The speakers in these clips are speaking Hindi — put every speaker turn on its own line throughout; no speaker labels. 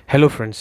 Hello friends.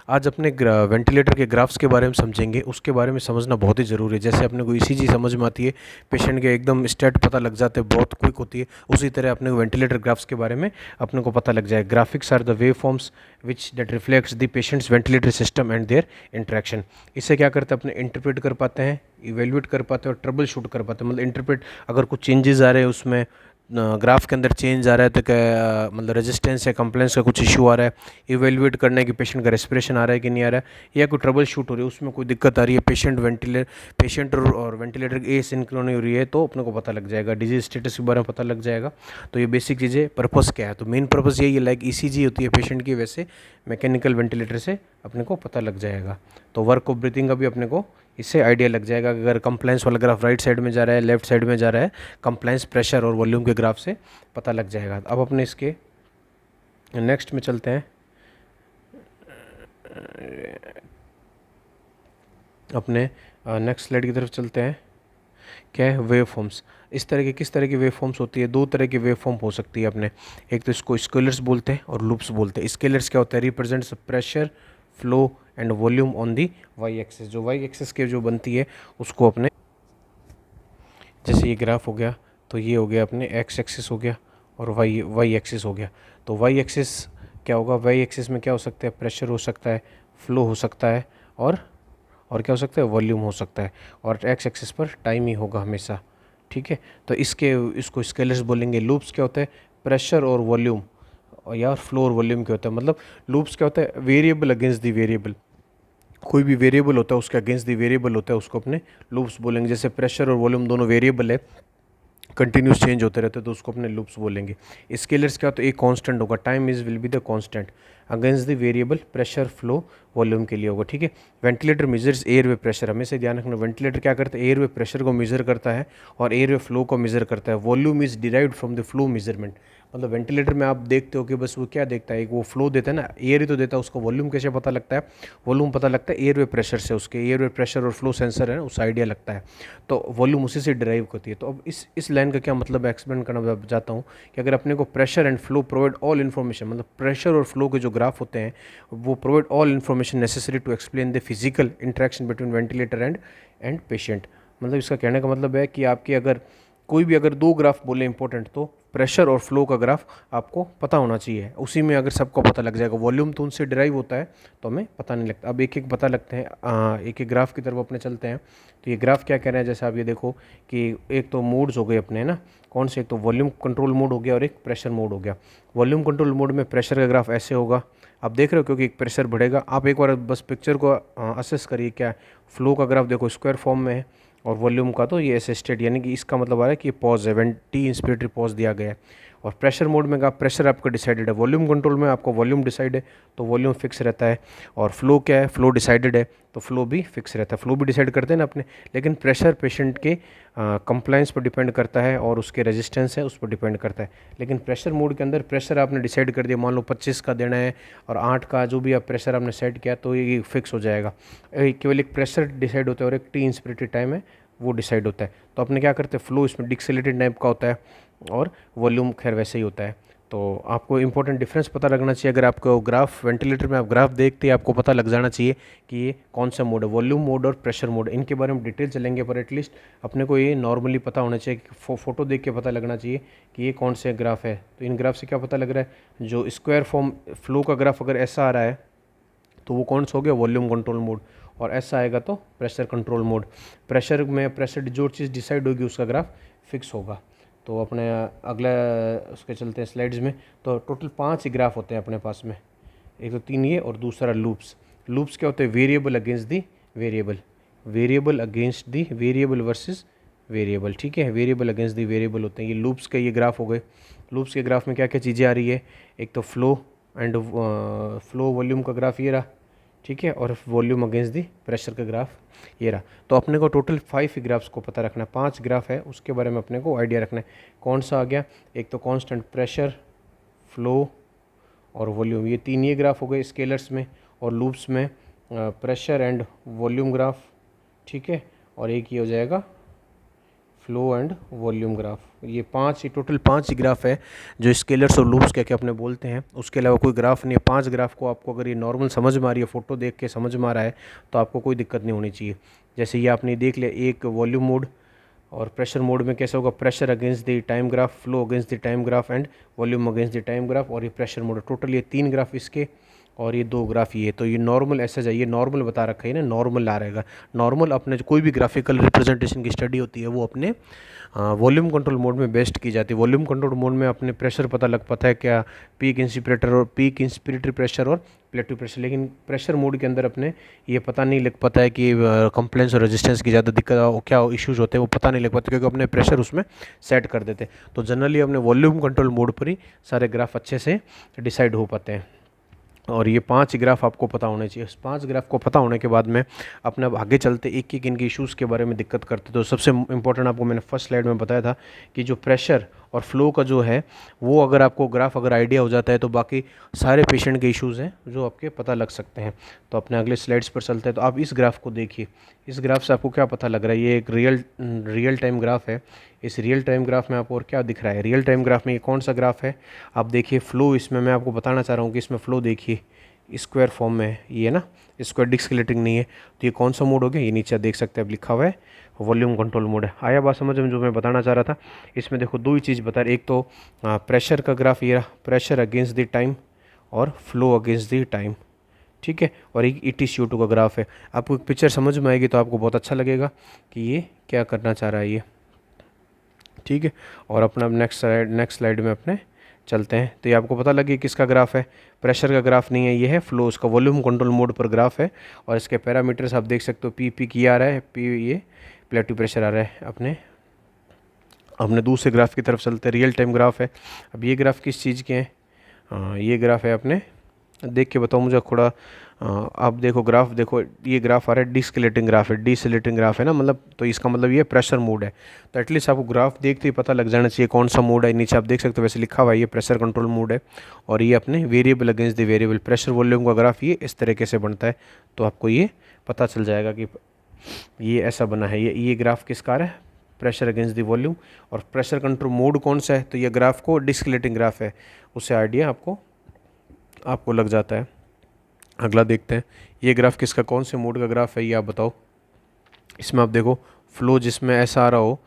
आज अपने वेंटिलेटर के ग्राफ्स के बारे में समझेंगे। उसके बारे में समझना बहुत ही ज़रूरी है। जैसे अपने को ईसीजी समझ में आती है, पेशेंट के एकदम स्टेट पता लग जाते हैं, बहुत क्विक होती है, उसी तरह अपने को वेंटिलेटर ग्राफ्स के बारे में अपने को पता लग जाए। Graphics are the waveforms which that reflects the patient's ventilator system and their interaction. इससे क्या करते हैं, अपने इंटरप्रेट कर पाते हैं, इवेल्युएट कर पाते हैं और ट्रबल शूट कर पाते हैं। मतलब इंटरप्रेट, अगर कुछ चेंजेस आ रहे हैं उसमें, ग्राफ के अंदर चेंज आ रहा है तो क्या मतलब रेजिस्टेंस या कंप्लेंस का कुछ इशू आ रहा है, इवेल्युएट करना है कि पेशेंट का रेस्पिरेशन आ रहा है कि नहीं आ रहा है, या कोई ट्रबल शूट हो रही है, उसमें कोई दिक्कत आ रही है, पेशेंट और वेंटिलेटर की एसिंक्रोनी हो रही है, तो अपने को पता लग जाएगा। डिजीज स्टेटस के बारे में पता लग जाएगा। तो ये बेसिक चीज़ें, पर्पस क्या है, तो मेन पर्पस यही है, लाइक ईसीजी होती है पेशेंट की, वैसे मैकेनिकल वेंटिलेटर से अपने को पता लग जाएगा। तो वर्क ऑफ ब्रीथिंग का भी अपने को इससे आइडिया लग जाएगा। अगर कंप्लायंस वाला ग्राफ राइट साइड में जा रहा है, लेफ्ट साइड में जा रहा है, कंप्लायंस प्रेशर और वॉल्यूम के ग्राफ से पता लग जाएगा। अब अपने इसके नेक्स्ट में चलते हैं। अपने नेक्स्ट स्लाइड की तरफ चलते हैं। क्या है, वेव फॉर्म्स। इस तरह की, किस तरह की वेव फॉर्म्स होती है, दो तरह की वेव फॉर्म हो सकती है अपने। एक तो इसको स्केलर्स बोलते हैं और लूप्स बोलते हैं। स्केलर्स क्या होता है, represents pressure, flow and volume on the Y axis. जो वाई एक्सिस के जो बनती है उसको अपने, जैसे ये ग्राफ हो गया, तो ये हो गया अपने एक्स एक्सिस हो गया और वाई वाई एक्सिस हो गया। तो वाई एक्सिस क्या होगा, वाई एक्सिस में क्या हो सकता है, प्रेशर हो सकता है, फ्लो हो सकता है, और क्या हो सकता है, वॉल्यूम हो सकता है। और एक्स एक्सिस पर टाइम ही होगा हमेशा। ठीक है, तो इसको स्केलर्स बोलेंगे। लूप्स क्या होता है, प्रेशर और वॉल्यूम, और या फ्लो और वॉल्यूम क्या होता है, मतलब लूप्स क्या होता है, वेरिएबल अगेंस्ट दी वेरिएबल। कोई भी वेरिएबल होता है उसके अगेंस्ट दी वेरिएबल होता है, उसको अपने लूप्स बोलेंगे। जैसे प्रेशर और वॉल्यूम दोनों वेरिएबल है, कंटिन्यूस चेंज होते रहते हैं, तो उसको अपने लूप्स बोलेंगे। स्केलर्स क्या, तो एक कांस्टेंट होगा, time is will be the constant against the variable pressure, flow, volume के लिए होगा। ठीक है, वेंटिलेटर मेजर्स एयर वे प्रेशर। हमेशा ध्यान रखना, वेंटिलेटर क्या करता है, एयर वे प्रेशर को मेजर करता है और एयर वे फ्लो को मेजर करता है। Volume is derived from the flow measurement. मतलब वेंटिलेटर में आप देखते हो कि बस वो क्या देखता है, एक वो फ्लो देता है ना, एयर ही तो देता है, उसको वॉल्यूम कैसे पता लगता है, वॉल्यूम पता लगता है एयर वे प्रेशर से। उसके एयर वे प्रेशर और फ्लो सेंसर है ना, उस आइडिया लगता है, तो वॉल्यूम उसी से डिराइव होती है। तो अब इस लाइन का क्या मतलब है, एक्सप्लेन करना चाहता हूँ कि अगर अपने को pressure and flow provide all information, मतलब प्रेशर और फ्लो के जो ग्राफ होते हैं वो provide all information necessary to explain the physical interaction between ventilator and patient. मतलब इसका कहने का मतलब है कि आपके अगर कोई भी अगर दो ग्राफ बोले इंपॉर्टेंट, तो प्रेशर और फ्लो का ग्राफ आपको पता होना चाहिए। उसी में अगर सबको पता लग जाएगा, वॉल्यूम तो उनसे डिराइव होता है तो हमें पता नहीं लगता। अब एक एक पता लगते हैं, एक एक ग्राफ की तरफ अपने चलते हैं। तो ये ग्राफ क्या कह रहे हैं, जैसे आप ये देखो कि एक तो मोड्स हो गए अपने, है ना, कौन से, एक तो वॉल्यूम कंट्रोल मोड हो गया और एक प्रेशर मोड हो गया। वॉल्यूम कंट्रोल मोड में प्रेशर का ग्राफ ऐसे होगा, आप देख रहे हो, क्योंकि एक प्रेशर बढ़ेगा। आप एक बार बस पिक्चर को असेस करिए, क्या फ्लो का ग्राफ देखो स्क्वायर फॉर्म में है, और वॉल्यूम का तो ये असिस्टेड, यानी कि इसका मतलब आ रहा है कि ये पॉज है, टी इंस्पिरेटरी पॉज दिया गया है। और प्रेशर मोड में का प्रेशर आपका डिसाइडेड है, वॉल्यूम कंट्रोल में आपका वॉल्यूम डिसाइड है तो वॉल्यूम फिक्स रहता है। और फ्लो क्या है, फ्लो डिसाइडेड है तो फ्लो भी फिक्स रहता है। फ्लो भी डिसाइड करते हैं ना अपने, लेकिन प्रेशर पेशेंट के कंप्लाइंस पर डिपेंड करता है और उसके रेजिस्टेंस है उस पर डिपेंड करता है। लेकिन प्रेशर मोड के अंदर प्रेशर आपने डिसाइड कर दिया, मान लो 25 का देना है और 8 का, जो भी आप प्रेशर आपने सेट किया, तो ये फिक्स हो जाएगा। केवल एक प्रेशर डिसाइड होता है और एक टी इंस्पिरेटरी टाइम है वो डिसाइड होता है। तो अपने क्या करते हैं, फ्लो इसमें डिक्सेलेटेड टाइप का होता है और वॉल्यूम खैर वैसे ही होता है। तो आपको इंपॉर्टेंट डिफरेंस पता लगना चाहिए। अगर आपको ग्राफ, वेंटिलेटर में आप ग्राफ देखते हैं, आपको पता लग जाना चाहिए कि ये कौन सा मोड है, वॉल्यूम मोड और प्रेशर मोड। इनके बारे में डिटेल चलेंगे, पर एटलीस्ट अपने को ये नॉर्मली पता होना चाहिए कि फोटो देख के पता लगना चाहिए कि ये कौन से ग्राफ है। तो इन ग्राफ से क्या पता लग रहा है, जो स्क्वायर फॉर्म फ्लो का ग्राफ अगर ऐसा आ रहा है तो वो कौन सा हो गया, वॉल्यूम कंट्रोल मोड, और ऐसा आएगा तो प्रेशर कंट्रोल मोड। प्रेशर में प्रेशर जो चीज़ डिसाइड होगी उसका ग्राफ फिक्स होगा। तो अपने अगला उसके चलते हैं स्लाइड्स में। तो टोटल 5 ही ग्राफ होते हैं अपने पास में, एक तो 3 ये और दूसरा लूप्स। लूप्स क्या होते हैं, variable against the variable, variable against the variable versus variable. ठीक है, वेरिएबल अगेंस्ट दी वेरिएबल होते हैं ये लूप्स के, ये ग्राफ हो गए। लूप्स के ग्राफ में क्या क्या चीज़ें आ रही है, एक तो फ्लो एंड फ्लो वॉल्यूम का ग्राफ ये रहा, ठीक है, और वॉल्यूम अगेंस्ट दी प्रेशर का ग्राफ ये रहा। तो अपने को टोटल 5 ग्राफ्स को पता रखना है, 5 ग्राफ है उसके बारे में अपने को आइडिया रखना है। कौन सा आ गया, एक तो कांस्टेंट प्रेशर, फ्लो और वॉल्यूम, ये 3 ये ग्राफ हो गए स्केलर्स में। और लूप्स में प्रेशर एंड वॉल्यूम ग्राफ, ठीक है, और एक ये हो जाएगा फ्लो एंड वॉल्यूम ग्राफ। ये टोटल 5 ही ग्राफ है जो स्केलर्स और लूप्स कह के अपने बोलते हैं। उसके अलावा कोई ग्राफ नहीं है। 5 ग्राफ को आपको अगर ये नॉर्मल समझ में आ रही है, फ़ोटो देख के समझ में आ रहा है, तो आपको कोई दिक्कत नहीं होनी चाहिए। जैसे ये आपने देख लिया, एक वॉल्यूम मोड और प्रेशर मोड में कैसा होगा, pressure against the time graph, flow against the time graph and volume against the time graph. और ये प्रेशर मोड, टोटल ये 3 ग्राफ इसके और ये 2 ग्राफ ये। तो ये नॉर्मल ऐसा चाहिए, नॉर्मल बता रखा है ना, नॉर्मल आ रहेगा। नॉर्मल अपने कोई भी ग्राफिकल रिप्रेजेंटेशन की स्टडी होती है वो अपने वॉल्यूम कंट्रोल मोड में बेस्ट की जाती है। वॉल्यूम कंट्रोल मोड में अपने प्रेशर पता लग पाता है, क्या पीक इंस्पिरेटरी प्रेशर और प्लेटू प्रेशर। लेकिन प्रेशर मोड के अंदर अपने ये पता नहीं लग पाता है कि कंप्लेंस और रेजिस्टेंस की ज़्यादा दिक्कत क्या इश्यूज़ होते हैं, वो पता नहीं लग पाते क्योंकि अपने प्रेशर उसमें सेट कर देते। तो जनरली अपने वॉल्यूम कंट्रोल मोड पर ही सारे ग्राफ अच्छे से डिसाइड हो पाते हैं। और ये 5 ग्राफ आपको पता होने चाहिए। इस 5 ग्राफ को पता होने के बाद में अपने अब आगे चलते एक एक इनके इश्यूज़ के बारे में दिक्कत करते। तो सबसे इम्पोर्टेंट आपको मैंने फर्स्ट स्लाइड में बताया था कि जो प्रेशर और फ्लो का जो है वो अगर आपको ग्राफ अगर आइडिया हो जाता है तो बाकी सारे पेशेंट के इश्यूज़ हैं जो आपके पता लग सकते हैं। तो अपने अगले स्लाइड्स पर चलते हैं। तो आप इस ग्राफ को देखिए, इस ग्राफ से आपको क्या पता लग रहा है, ये एक रियल टाइम ग्राफ है। इस रियल टाइम ग्राफ में आपको और क्या दिख रहा है, रियल टाइम ग्राफ में ये कौन सा ग्राफ है, आप देखिए फ्लो। इसमें मैं आपको बताना चाह रहा हूँ कि इसमें फ्लो देखिए स्क्वायर फॉर्म में ये है ना, स्क्वायर डिस्क्लेटिंग नहीं है। तो ये कौन सा मोड हो गया, ये नीचे देख सकते हैं अब लिखा हुआ है वॉल्यूम कंट्रोल मोड है। आया बात समझ में जो मैं बताना चाह रहा था। इसमें देखो 2 ही चीज़ बता रहे, एक तो प्रेशर का ग्राफ ये रहा, प्रेशर अगेंस्ट द टाइम और फ्लो अगेंस्ट द टाइम, ठीक है। और एक ETCO2 का ग्राफ है। आपको एक पिक्चर समझ में आएगी तो आपको बहुत अच्छा लगेगा कि ये क्या करना चाह रहा है ये, ठीक है। और अपना नेक्स्ट स्लाइड में अपने चलते हैं। तो ये आपको पता लगे किसका ग्राफ है, प्रेशर का ग्राफ नहीं है, ये है फ्लो, उसका वॉल्यूम कंट्रोल मोड पर ग्राफ है। और इसके पैरामीटर्स आप देख सकते हो, पी की आ रहा है, पी ये प्लेटू प्रेशर आ रहा है। अपने दूसरे ग्राफ की तरफ चलते हैं, रियल टाइम ग्राफ है। अब ये ग्राफ किस चीज़ के हैं, ये ग्राफ है अपने, देख के बताओ मुझे थोड़ा। आप देखो ग्राफ, देखो ये ग्राफ आ रहा है डिस्केलेटिंग ग्राफ है, डिसलेटिंग ग्राफ है ना, मतलब तो इसका मतलब ये प्रेशर मोड है। तो एटलीस्ट आपको ग्राफ देखते ही पता लग जाना चाहिए कौन सा मोड है। नीचे आप देख सकते हो वैसे लिखा हुआ है ये प्रेशर कंट्रोल मोड है। और ये अपने variable against the variable, pressure volume का ग्राफ ये इस तरीके से बनता है। तो आपको ये पता चल जाएगा कि ये ऐसा बना है। ये ग्राफ किसका है, प्रेशर अगेंस्ट द वॉल्यूम। और प्रेशर कंट्रोल मोड कौन सा है, तो ये ग्राफ को डिस्केलेटिंग ग्राफ है, उससे आइडिया आपको लग जाता है। अगला देखते हैं, ये ग्राफ किसका, कौन से मोड का ग्राफ है ये आप बताओ। इसमें आप देखो फ्लो जिसमें ऐसा आ रहा हो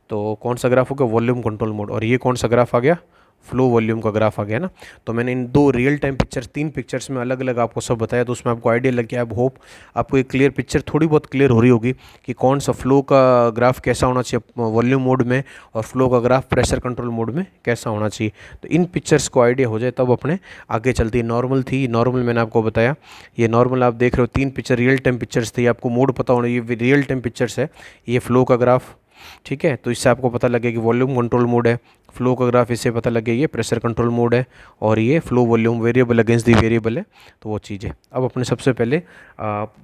तो कौन सा ग्राफ होगा, वॉल्यूम कंट्रोल मोड। और ये कौन सा ग्राफ आ गया, फ्लो वॉल्यूम का ग्राफ आ गया ना। तो मैंने इन 2 रियल टाइम पिक्चर्स, 3 पिक्चर्स में अलग अलग आपको सब बताया। तो उसमें आपको आइडिया लग गया। अब होप आपको एक क्लियर पिक्चर थोड़ी बहुत क्लियर हो रही होगी कि कौन सा फ्लो का ग्राफ कैसा होना चाहिए वॉल्यूम मोड में, और फ्लो का ग्राफ प्रेशर कंट्रोल मोड में कैसा होना चाहिए। तो इन पिक्चर्स को आइडिया हो जाए तब अपने आगे चलती है। नॉर्मल थी, नॉर्मल मैंने आपको बताया, ये नॉर्मल आप देख रहे हो 3 पिक्चर रियल टाइम पिक्चर्स थे। आपको मोड पता होना, ये रियल टाइम पिक्चर्स है, ये फ्लो का ग्राफ, ठीक है। तो इससे आपको पता लगे कि वॉल्यूम कंट्रोल मोड है। फ्लो का ग्राफ इससे पता लगे ये प्रेशर कंट्रोल मोड है। और ये flow volume variable against the variable है, तो वो चीज़ है। अब अपने सबसे पहले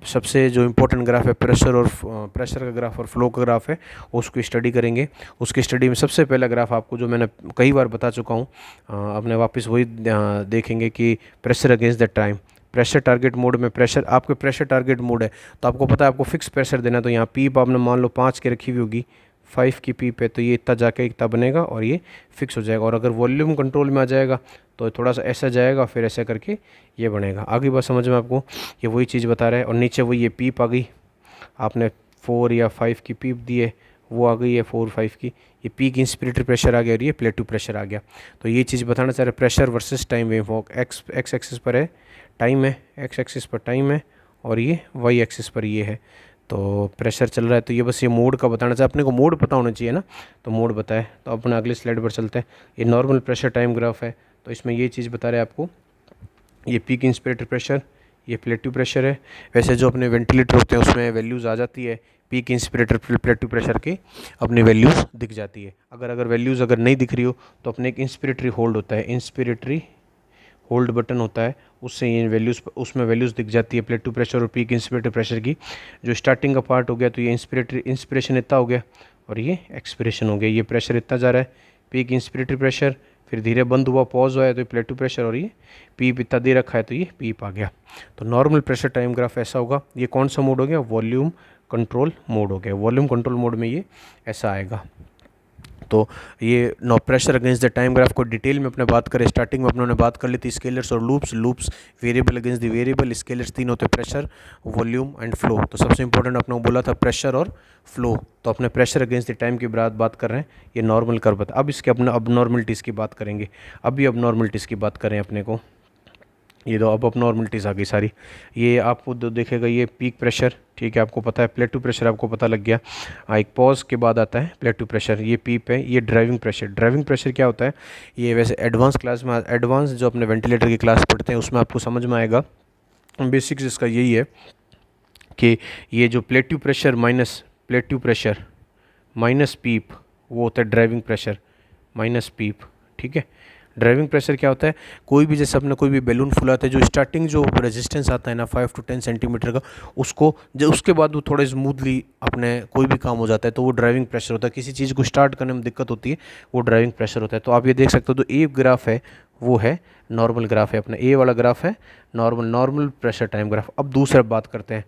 सबसे जो इम्पोर्टेंट ग्राफ है प्रेशर का ग्राफ और फ्लो का ग्राफ है, उसको स्टडी करेंगे। उसकी स्टडी में सबसे पहला ग्राफ आपको जो मैंने कई बार बता चुका हूँ, अपने वापस वही देखेंगे कि pressure against the time. Pressure target mode में प्रेशर, आपके प्रेशर टारगेट मोड है तो आपको पता है आपको फिक्स प्रेशर देना है। तो यहाँ पीप आपने मान लो 5 की रखी हुई होगी, 5 की पीप है, तो ये इतना जाके इतना बनेगा और ये फिक्स हो जाएगा। और अगर वॉल्यूम कंट्रोल में आ जाएगा तो थोड़ा सा ऐसा जाएगा, फिर ऐसा करके ये बनेगा। आगे बात समझ में आपको, ये वही चीज़ बता रहा है। और नीचे वही ये पीप आ गई, आपने 4 या 5 की पीप दी है, वो आ गई है 4-5 की। ये पीक इंस्पिरेटरी प्रेशर आ गया और ये प्लेटू प्रेशर आ गया। तो ये चीज़ बताना चाह रहे pressure versus time wave. X axis पर है टाइम है, एक्स एक्सिस पर टाइम है, और ये वाई एक्सिस पर ये है। तो प्रेशर चल रहा है, तो ये बस ये मोड का बताना चाहिए। अपने को मोड पता होना चाहिए ना, तो मोड बताए। तो अपने अगले स्लाइड पर चलते हैं। ये नॉर्मल प्रेशर टाइम ग्राफ है, तो इसमें ये चीज़ बता रहे हैं आपको, ये पीक इंस्पिरेटरी प्रेशर, ये प्लेटू प्रेशर है। वैसे जो अपने वेंटिलेटर होते हैं उसमें वैल्यूज़ आ जाती है, पीक इंस्पिरेटर प्लेटू प्रेशर की अपनी वैल्यूज़ दिख जाती है। अगर वैल्यूज़ अगर नहीं दिख रही हो तो अपने एक इंस्पिरेटरी होल्ड होता है, इंस्पिरेटरी होल्ड बटन होता है, उससे ये वैल्यूज़, उसमें वैल्यूज़ दिख जाती है प्लेटू प्रेशर और पीक इंस्पिरेटरी प्रेशर की। जो स्टार्टिंग का पार्ट हो गया तो ये इंस्पिरेशन इतना हो गया और ये एक्सपिरेशन हो गया। ये प्रेशर इतना जा रहा है, पीक इंस्पिरेटरी प्रेशर, फिर धीरे बंद हुआ, पॉज हुआ है, तो ये प्लेटू प्रेशर, और ये पीप इतना दे रखा है तो ये पीप आ गया। तो नॉर्मल प्रेशर टाइम ग्राफ ऐसा होगा। ये कौन सा मोड हो गया, वॉल्यूम कंट्रोल मोड हो गया। वॉल्यूम कंट्रोल मोड में ये ऐसा आएगा। तो ये no pressure against the time graph को डिटेल में अपने बात करें, स्टार्टिंग में अपने बात कर ली थी स्केलर्स और loops variable against the variable. Scalars तीन होते हैं, प्रेशर, वॉल्यूम एंड फ्लो। तो सबसे इंपॉर्टेंट अपने को बोला था प्रेशर और फ्लो, तो अपने प्रेशर अगेंस्ट द टाइम की बात कर रहे हैं, ये नॉर्मल कर्व बता। अब इसके अपने अब नॉर्मलिटीज़ की बात करेंगे। अभी अब नॉर्मलिटीज़ की बात करें अपने को, ये दो अब नॉर्मलिटीज़ आ गई सारी। ये आपको देखेगा ये पीक प्रेशर, ठीक है, आपको पता है। प्लेटू प्रेशर आपको पता लग गया। एक पॉज के बाद आता है प्लेटू प्रेशर, ये पीप है। ये ड्राइविंग प्रेशर, ड्राइविंग प्रेशर क्या होता है, ये वैसे एडवांस क्लास में, एडवांस जो अपने वेंटिलेटर की क्लास पढ़ते हैं उसमें आपको समझ में आएगा। बेसिक्स इसका यही है कि ये जो प्लेटू प्रेशर माइनस पीप, वो होता है ड्राइविंग प्रेशर माइनस पीप, ठीक है। ड्राइविंग प्रेशर क्या होता है, कोई भी जैसे अपने कोई भी बैलून फुलाते हैं, जो स्टार्टिंग जो रेजिस्टेंस आता है ना 5 to 10 सेंटीमीटर का, उसको जो उसके बाद वो थोड़े स्मूथली अपने कोई भी काम हो जाता है, तो वो ड्राइविंग प्रेशर होता है। किसी चीज़ को स्टार्ट करने में दिक्कत होती है, वो ड्राइविंग प्रेशर होता है। तो आप ये देख सकते हो, तो ए ग्राफ है वो है नॉर्मल ग्राफ है, अपना ए वाला ग्राफ है नॉर्मल प्रेशर टाइम ग्राफ। अब दूसरा बात करते हैं,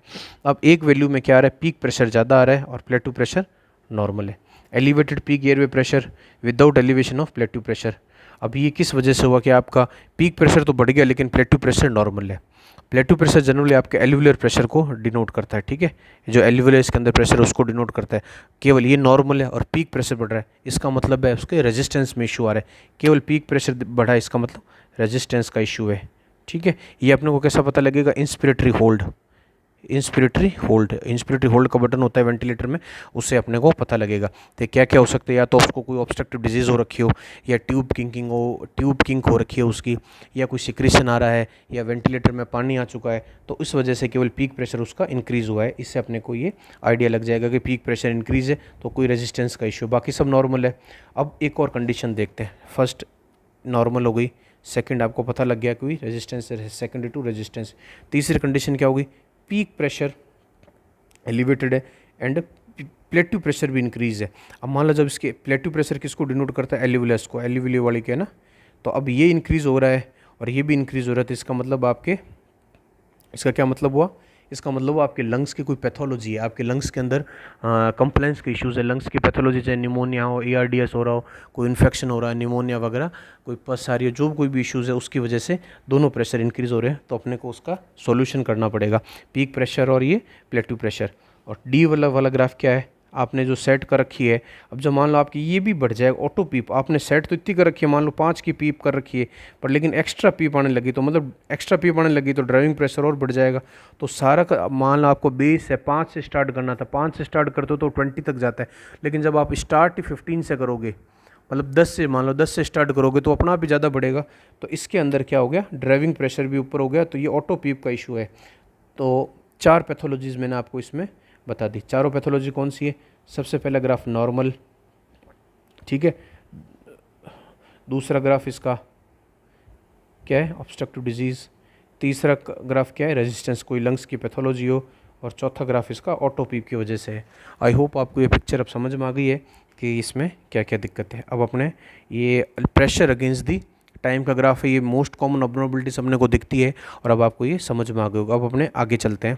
अब एक वैल्यू में क्या आ रहा है, पीक प्रेशर ज़्यादा आ रहा है और प्लेटू प्रेशर नॉर्मल है। Elevated peak airway pressure without elevation of प्लेटू pressure. अब ये किस वजह से हुआ कि आपका पीक प्रेशर तो बढ़ गया लेकिन प्लेटू प्रेशर नॉर्मल है। प्लेटू प्रेशर जनरली आपके एल्वुलर प्रेशर को डिनोट करता है, ठीक है, जो एल्वुलर इसके अंदर प्रेशर है उसको डिनोट करता है। केवल ये नॉर्मल है और पीक प्रेशर बढ़ रहा है, इसका मतलब है उसके रेजिस्टेंस में इशू आ रहा है। केवल पीक प्रेशर बढ़ा है, इसका मतलब रेजिस्टेंस का इशू है, ठीक है। ये अपने को कैसा पता लगेगा, इंस्पिरेटरी होल्ड का बटन होता है वेंटिलेटर में, उससे अपने को पता लगेगा। तो क्या क्या हो सकता है, या तो उसको कोई ऑब्स्ट्रक्टिव डिजीज़ हो रखी हो, या ट्यूब किंक हो रखी है उसकी, या कोई सिक्रेशन आ रहा है, या वेंटिलेटर में पानी आ चुका है, तो इस वजह से केवल पीक प्रेशर उसका इंक्रीज़ हुआ है। इससे अपने को ये आइडिया लग जाएगा कि पीक प्रेशर इंक्रीज़ है तो कोई रेजिस्टेंस का इशू, बाकी सब नॉर्मल है। अब एक और कंडीशन देखते हैं, फर्स्ट नॉर्मल हो गई, सेकंड आपको पता लग गया कोई रेजिस्टेंस है, सेकेंडरी टू रेजिस्टेंस। तीसरी कंडीशन क्या होगी, पीक प्रेशर एलिवेटेड है एंड प्लेटू प्रेशर भी इंक्रीज़ है। अब मान लो जब इसके प्लेटू प्रेशर किसको डिनोट करता है, एलिवुलस को, एलिवुले वाली के ना, तो अब ये इंक्रीज़ हो रहा है और ये भी इंक्रीज़ हो रहा है, तो इसका मतलब आपके, इसका क्या मतलब हुआ, इसका मतलब आपके लंग्स की कोई पैथोलॉजी है, आपके लंग्स के अंदर कंप्लाइंस के इश्यूज़ है। लंग्स की पैथोलॉजी चाहे निमोनिया हो, ARDS हो रहा हो, कोई इन्फेक्शन हो रहा है, निमोनिया वगैरह, कोई पस आ रही है, जो कोई भी इश्यूज़ है उसकी वजह से दोनों प्रेशर इंक्रीज़ हो रहे हैं, तो अपने को उसका सॉल्यूशन करना पड़ेगा, पीक प्रेशर और ये प्लेटू प्रेशर। और डी वाला ग्राफ क्या है, आपने जो सेट कर रखी है, अब जब मान लो आपकी ये भी बढ़ जाएगा, ऑटो पीप आपने सेट तो इतनी कर रखी है, मान लो 5 की पीप कर रखी है, पर लेकिन एक्स्ट्रा पीप आने लगी, तो मतलब एक्स्ट्रा पीप आने लगी तो ड्राइविंग प्रेशर और बढ़ जाएगा। तो सारा का मान लो आपको बेस है 5 से स्टार्ट करना था, 5 से स्टार्ट करते हो तो 20 तक जाता है, लेकिन जब आप स्टार्ट 15 से करोगे, मतलब 10 से, मान लो 10 से स्टार्ट करोगे तो अपना भी ज़्यादा बढ़ेगा, तो इसके अंदर क्या हो गया, ड्राइविंग प्रेशर भी ऊपर हो गया, तो ये ऑटो पीप का इशू है। तो 4 पैथोलॉजीज़ मैंने आपको इसमें बता दी। चारों पैथोलॉजी कौन सी है, सबसे पहला ग्राफ नॉर्मल, ठीक है, दूसरा ग्राफ इसका क्या है, ऑब्स्ट्रक्टिव डिजीज़, तीसरा ग्राफ क्या है, रेजिस्टेंस, कोई लंग्स की पैथोलॉजी हो, और चौथा ग्राफ इसका ऑटो पीप की वजह से है। आई होप आपको ये पिक्चर अब समझ में आ गई है कि इसमें क्या क्या दिक्कत है। अब अपने ये प्रेशर अगेंस्ट दी टाइम का ग्राफ है, ये मोस्ट कॉमन अबनॉर्मलिटीज अपने को दिखती है, और अब आपको ये समझ में आ गई होगा। अब अपने आगे चलते हैं,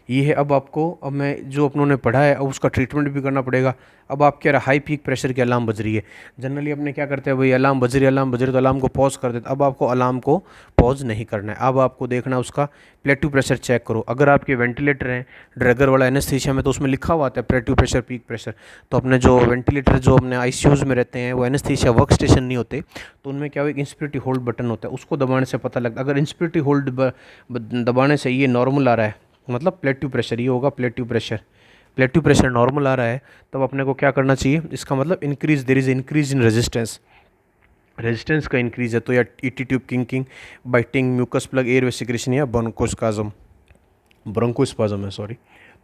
ये है अब आपको, अब मैं जो अपनों ने पढ़ा है अब उसका ट्रीटमेंट भी करना पड़ेगा। अब आप कह रहे हाई पीक प्रेशर की अलार्म बज रही है, जनरली अपने क्या करते हैं भाई, अलार्म बज रही है तो अलार्म को पॉज कर देते। अब आपको अलार्म को पॉज नहीं करना है, अब आपको देखना है उसका प्लेटू प्रेशर चेक करो। अगर आपके वेंटिलेटर हैं ड्रैगर वाला एनेस्थीसिया में, तो उसमें लिखा हुआ आता है प्लेटू प्रेशर पीक प्रेशर। तो अपने जो वेंटिलेटर जो अपने ICUs में रहते हैं वो एनेस्थीसिया वर्क स्टेशन नहीं होते, तो उनमें क्या हो, एक इंस्पिरेटरी होल्ड बटन होता है, उसको दबाने से पता लगता है। अगर इंस्पिरेटरी होल्ड दबाने से ये नॉर्मल आ रहा है, मतलब प्लेटू प्रेशर, ये होगा प्लेटू प्रेशर नॉर्मल आ रहा है, तब अपने को क्या करना चाहिए, इसका मतलब increase, there is increase in resistance का इंक्रीज है, तो या ET tube kinking, biting, mucus plug, airway secretion, या ब्रोंकोस्पाज्म है, सॉरी।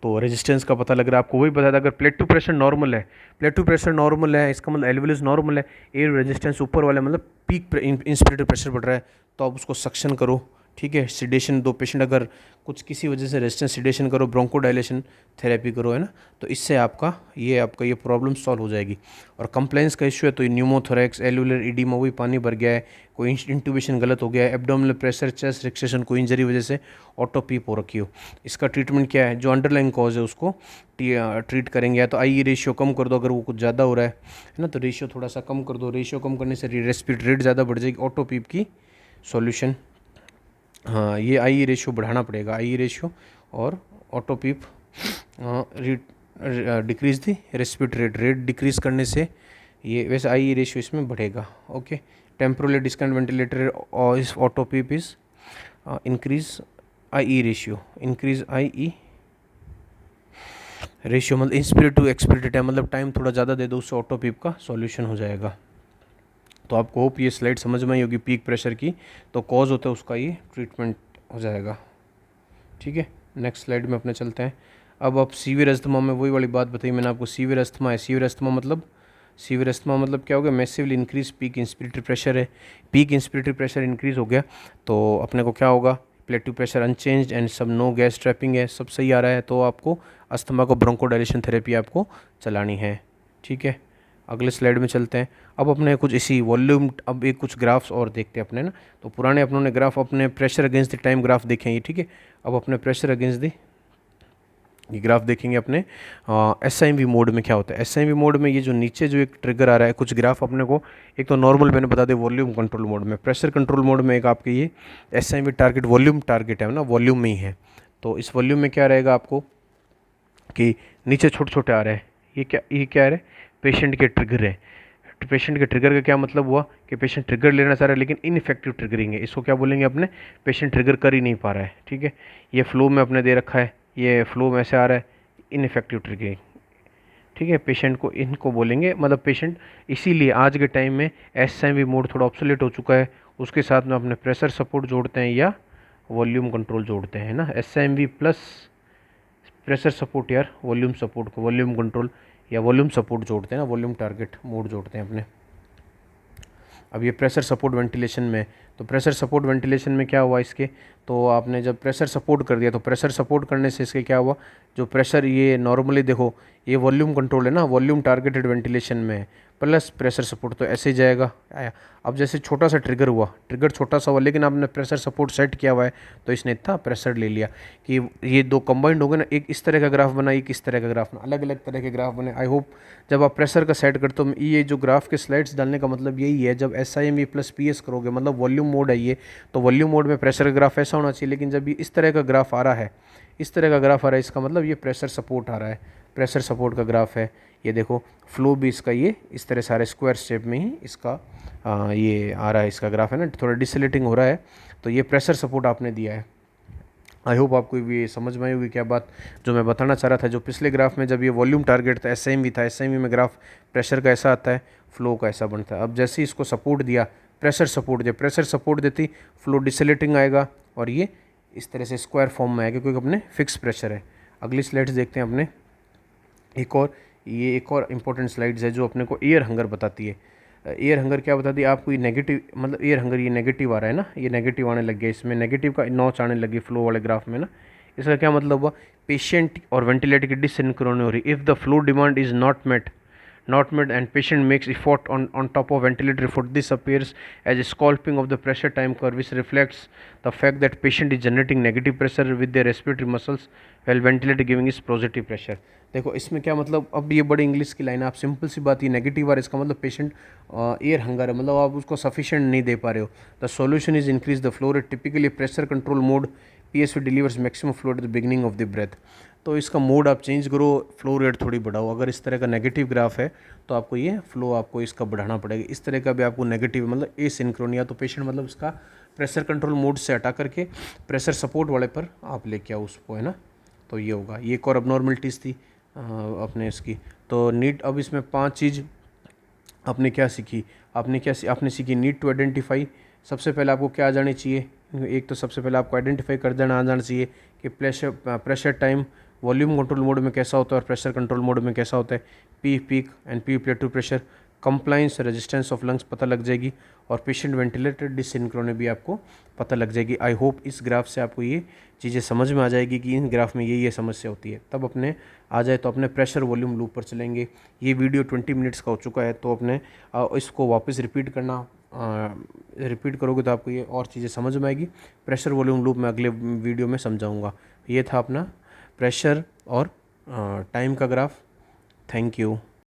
तो रेजिस्टेंस का पता लग रहा है आपको, वही बताया था। अगर प्लेटू प्रेशर नॉर्मल है, इसका मतलब एल्वुलस नॉर्मल है, एयर रेजिस्टेंस ऊपर वाला मतलब पीक इंस्पिरेटरी प्रेशर बढ़ रहा है, तो आप उसको सक्शन करो, ठीक है। सिडेशन दो, पेशेंट अगर कुछ किसी वजह से रेजिस्टेंस सिडेशन करो, ब्रोंकोडायलेशन थेरेपी करो, है ना, तो इससे आपका ये प्रॉब्लम सॉल्व हो जाएगी। और कंप्लाइंस का इशू है तो ये न्यूमोथोरैक्स, एल्वुलर इडीमा, वही पानी भर गया है, कोई इंट्यूबेशन गलत हो गया है, एब्डोमिनल प्रेशर, चेस्ट रिक्सेशन, कोई इंजरी वजह से ऑटोपीप हो रखी हो, इसका ट्रीटमेंट क्या है, जो अंडरलाइन कॉज है उसको ट्रीट करेंगे। या तो आई रेशियो कम कर दो, अगर वो कुछ ज़्यादा हो रहा है ना, तो रेशियो थोड़ा सा कम कर दो। रेशियो कम करने से रेस्पिरेटरी रेट ज़्यादा बढ़ जाएगी, ऑटोपीप की सॉल्यूशन। हाँ, ये आई रेशियो बढ़ाना पड़ेगा, आई रेशियो और auto PEEP decrease the respiratory rate decrease करने से ये वैसे आई रेशियो इसमें बढ़ेगा। ओके, टेम्पोरली डिस्काउंट वेंटिलेटर और इस auto PEEP is increase I ratio, increase I ratio मतलब इंस्पिरेट टू एक्सपिरेटेड टाइम, मतलब टाइम थोड़ा ज़्यादा दे दो, उससे ऑटोपीप का सॉल्यूशन हो जाएगा। तो आपको होप ये स्लाइड समझ में आई होगी पीक प्रेशर की, तो कॉज होता है उसका, ये ट्रीटमेंट हो जाएगा। ठीक है, नेक्स्ट स्लाइड में अपने चलते हैं। अब आप सीवियर अस्थमा में वही वाली बात बताई मैंने आपको, सीवियर अस्थमा है। सीवियर अस्थमा मतलब क्या हो गया, massively increase peak inspiratory pressure है। पीक इंस्पिरेटरी प्रेशर इंक्रीज हो गया तो अपने को क्या होगा, प्लेटू प्रेशर अनचेंज्ड एंड सब नो गैस ट्रैपिंग है, सब सही आ रहा है, तो आपको अस्थमा को ब्रोंकोडायलेशन थेरेपी आपको चलानी है। ठीक है, अगले स्लाइड में चलते हैं। अब अपने कुछ इसी वॉल्यूम, अब एक कुछ ग्राफ्स और देखते हैं अपने ना। तो पुराने अपनों ने ग्राफ अपने pressure against the time graph देखे हैं ये, ठीक है। अब अपने प्रेशर अगेंस्ट द ये ग्राफ देखेंगे अपने एसआईएमवी मोड में क्या होता है। एसआईएमवी मोड में ये जो नीचे जो एक ट्रिगर आ रहा है, कुछ ग्राफ अपने को, एक तो नॉर्मल मैंने बता दिया वॉल्यूम कंट्रोल मोड में, प्रेशर कंट्रोल मोड में एक आपके ये एसआईएमवी टारगेट वॉल्यूम टारगेट है ना, वॉल्यूम में ही है। तो इस वॉल्यूम में क्या रहेगा आपको कि नीचे छोटे छोटे आ रहे हैं, ये क्या आ रहा है, पेशेंट के ट्रिगर है। पेशेंट के ट्रिगर का क्या मतलब हुआ कि पेशेंट ट्रिगर लेना चाह रहा है लेकिन इनइफेक्टिव ट्रिगरिंग है, इसको क्या बोलेंगे अपने, पेशेंट ट्रिगर कर ही नहीं पा रहा है। ठीक है, ये फ्लो में अपने दे रखा है, ये फ्लो में से आ रहा है, इनइफेक्टिव ट्रिगरिंग। ठीक है, पेशेंट को इनको बोलेंगे, मतलब पेशेंट, इसीलिए आज के टाइम में एसआईएमवी मोड थोड़ा ऑब्सोलेट हो चुका है, उसके साथ में अपने प्रेशर सपोर्ट जोड़ते हैं या वॉल्यूम कंट्रोल जोड़ते हैं ना, एसआईएमवी प्लस प्रेशर सपोर्ट यार, वॉल्यूम सपोर्ट को वॉल्यूम कंट्रोल या वॉल्यूम सपोर्ट जोड़ते हैं ना, वॉल्यूम टारगेट मोड जोड़ते हैं अपने। अब ये प्रेशर सपोर्ट वेंटिलेशन में, तो प्रेशर सपोर्ट वेंटिलेशन में क्या हुआ इसके, तो आपने जब प्रेशर सपोर्ट कर दिया तो प्रेशर सपोर्ट करने से इसके क्या हुआ, जो प्रेशर ये नॉर्मली देखो ये वॉल्यूम कंट्रोल है ना, वॉल्यूम टारगेटेड वेंटिलेशन में प्लस प्रेशर सपोर्ट, तो ऐसे ही जाएगा आया। अब जैसे छोटा सा ट्रिगर हुआ, ट्रिगर छोटा सा हुआ लेकिन आपने प्रेशर सपोर्ट सेट किया हुआ है तो इसने इतना प्रेशर ले लिया कि ये दो कंबाइंड हो गए ना, एक इस तरह का ग्राफ बना, एक इस तरह का ग्राफ बना, अलग अलग तरह के ग्राफ बने। आई होप जब आप प्रेशर का सेट करते हो, ये जो ग्राफ के स्लाइड्स डालने का मतलब यही है, जब SIME प्लस PS करोगे मतलब वॉल्यूम मोड है ये, तो वॉल्यूम मोड में प्रेशर का ग्राफ ऐसा होना चाहिए, लेकिन जब ये इस तरह का ग्राफ आ रहा है, इस तरह का ग्राफ आ रहा है, इसका मतलब ये प्रेशर सपोर्ट आ रहा है, प्रेशर सपोर्ट का ग्राफ है। ये देखो फ्लो भी इसका ये इस तरह सारे स्क्वायर शेप में ही इसका ये आ रहा है, इसका ग्राफ है ना, थोड़ा डिसलेटिंग हो रहा है, तो ये प्रेशर सपोर्ट आपने दिया है। आई होप आपको ये समझ में आई होगी क्या बात जो मैं बताना चाह रहा था। जो पिछले ग्राफ में जब ये वॉल्यूम टारगेट था, SIME था, SIME में ग्राफ प्रेशर का ऐसा आता है, फ्लो का ऐसा बनता है। अब जैसे ही इसको सपोर्ट दिया, प्रेशर सपोर्ट दिया, प्रेशर सपोर्ट देती फ्लो डिसलेटिंग आएगा और ये इस तरह से स्क्वायर फॉर्म में आएगा क्योंकि अपने फिक्स प्रेशर है। अगली स्लाइड्स देखते हैं अपने, एक और इम्पोर्टेंट स्लाइड्स है जो अपने को एयर हंगर बताती है। एयर हंगर क्या बताती है आपको, ये नेगेटिव, मतलब एयर हंगर ये नेगेटिव आ रहा है ना, ये नेगेटिव आने लग गया, इसमें नेगेटिव का नॉच आने लगी फ्लो वाले ग्राफ में ना। इसका क्या मतलब हुआ, पेशेंट और वेंटिलेटर की डिससिंक्रोनी हो रही, if the flow demand is not met and patient makes effort on top of ventilator effort, this appears as a scalping of the pressure time curve, which reflects the fact that patient is generating negative pressure with their respiratory muscles while ventilator giving is positive pressure। देखो इसमें क्या मतलब, अब ये बड़ी इंग्लिश की लाइन है, आप सिंपल सी बात, ये नेगेटिव आ रहा है, इसका मतलब पेशेंट एयर हंगर है, मतलब आप उसको सफिशिएंट नहीं दे पा रहे हो। The solution is increase the flow rate, typically pressure control mode PSV delivers maximum flow at the beginning of the breath. तो इसका मोड आप चेंज करो, फ्लो रेट थोड़ी बढ़ाओ। अगर इस तरह का नेगेटिव ग्राफ है तो आपको ये फ्लो आपको इसका बढ़ाना पड़ेगा। इस तरह का भी आपको नेगेटिव मतलब एसिंक्रोनिया, तो पेशेंट मतलब इसका प्रेशर कंट्रोल मोड से हटा करके प्रेशर सपोर्ट वाले पर आप लेके आओ उसको, है ना, तो ये होगा। ये एक और अबनॉर्मलिटीज़ थी अपने इसकी। तो नीड, अब इसमें 5 चीज़ आपने क्या सीखी, आपने सीखी नीड टू आइडेंटिफाई। सबसे पहले आपको क्या आ जानी चाहिए, एक तो सबसे पहले आपको आइडेंटिफाई कर देना आ जाना चाहिए कि pressure time volume control mode में कैसा होता है और प्रेशर कंट्रोल मोड में कैसा होता है, P peak and P प्लेटू pressure. Compliance resistance of lungs पता लग जाएगी, और पेशेंट वेंटिलेटेड डिसिंक्रोनी भी आपको पता लग जाएगी। आई होप इस ग्राफ से आपको ये चीज़ें समझ में आ जाएगी कि इन ग्राफ में ये समस्या होती है। तब अपने आ जाए तो अपने प्रेशर वॉल्यूम लूप पर चलेंगे। ये वीडियो 20 मिनट्स का हो चुका है, तो अपने इसको वापस रिपीट करना, रिपीट करोगे तो आपको ये और चीज़ें समझ में आएगी। प्रेशर वॉल्यूम लूप मैं अगले वीडियो में समझाऊंगा। ये था अपना प्रेशर और टाइम का ग्राफ। Thank you.